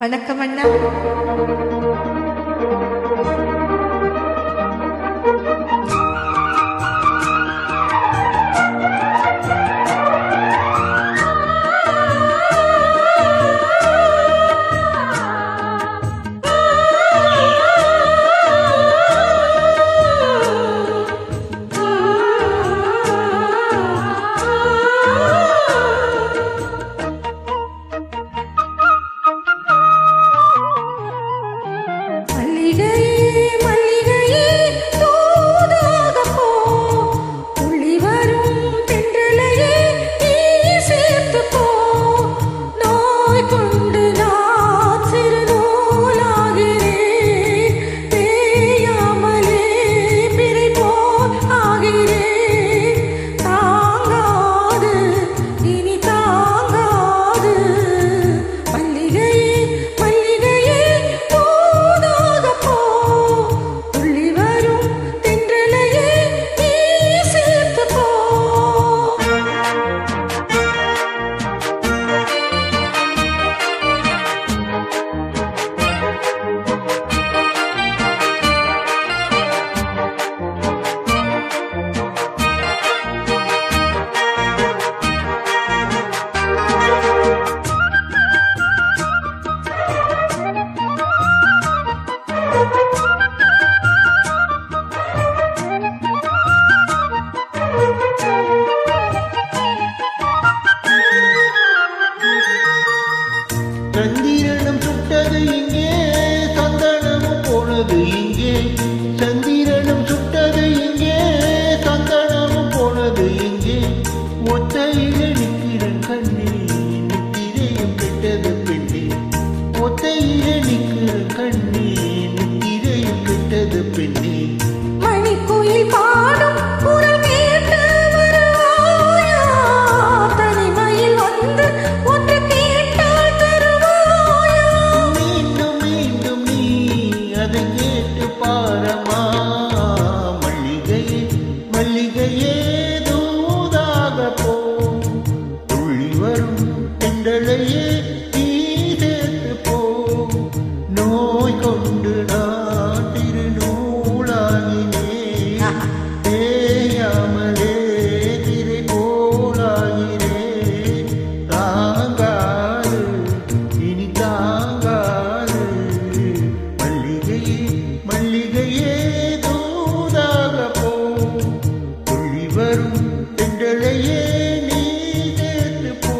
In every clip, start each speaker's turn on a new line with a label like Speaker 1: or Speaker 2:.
Speaker 1: வணக்கம் அண்ணா.
Speaker 2: சந்திரனும் சுட்டது இங்கே, சந்தனமும் போனது இங்கே. சந்திரனும் சுட்டது இங்கே, சந்தனமும் போனது இங்கே. ஒத்தையிலே நிற்கிறன் கண்ணே, நித்திரையும் கெட்டது பெண்ணே. ஒத்தையிலே நிற்கிறன் கண்ணே, நித்திரையும் கெட்டது பெண்ணே.
Speaker 1: மணிக்குயில் பாடும் குரல் கேட்டு வருவாயா? தனிமையில் வந்து ஒன்று கேட்டால் தருவாயா?
Speaker 2: மீண்டும் மீண்டும் நீ அதை கேட்டு பாரமா. மல்லிகையே மல்லிகையே தூதாக போ, துள்ளி வரும் பெண்களையே நீ சேர்த்து போ. நோய் கொண்டு நான் திருநூலாகினேன், தேயாமலே திரை போலாகிறேன். தாங்காது இனி தாங்காது, மல்லிகையே மல்லிகையே தூதாக போ, துள்ளி வரும் பெண்களையே நீ சேர்த்து போ.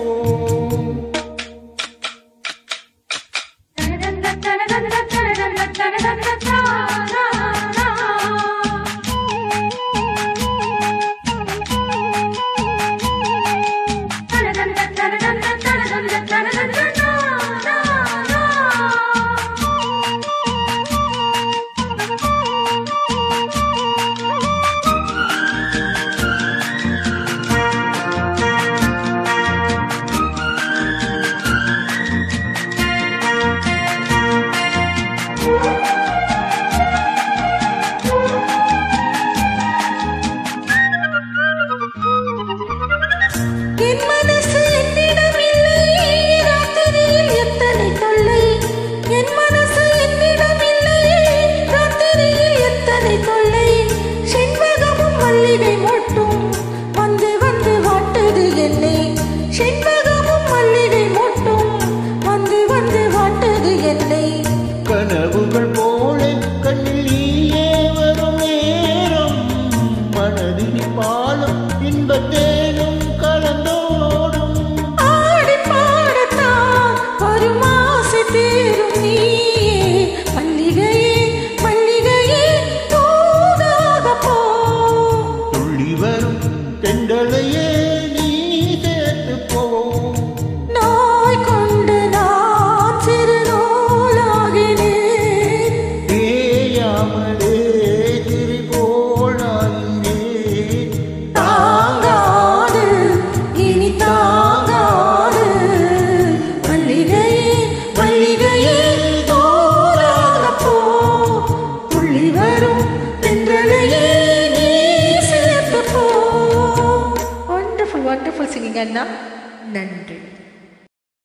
Speaker 1: என் மனசு என்னிடம் இல்லை, ராத்திரியில் எத்தனை தொல்லை. என் மனசு என்னிடம் இல்லை, ராத்திரியில் எத்தனை தொல்லை. செண்பகமும் மல்லிகை மொட்டும் வந்து வந்து வாட்டுது என்னை. செண்பகமும் மல்லிகை மொட்டும் வந்து வந்து வாட்டுது என்னை.
Speaker 2: கனவுகள் போல கண்ணில் நீயே வரும் நேரம், மனதில் பாலும் இன்பத்தேனும் கலந்தோடும்.
Speaker 1: ஆடி பாடத்தான் ஒரு மாசு தீரும் நீயே. மல்லிகையே மல்லிகையே தூதாக போ,
Speaker 2: துள்ளி வரும் தென்றலையே நீ சேர்த்து போ.
Speaker 1: நோய் கொண்டு நான் சிறுநூலாகினேன்,
Speaker 2: தேயாமலே திரி போலாகிறேன்.
Speaker 1: தாங்காது இனி தாங்காது. மல்லிகையே மல்லிகையே தூதாக போ, துள்ளி வரும் தென்றலையே நீ சேர்த்து போ. வண்டர்ஃபுல் வண்டர்ஃபுல் சிங்கிங் அண்ணா. நன்றி.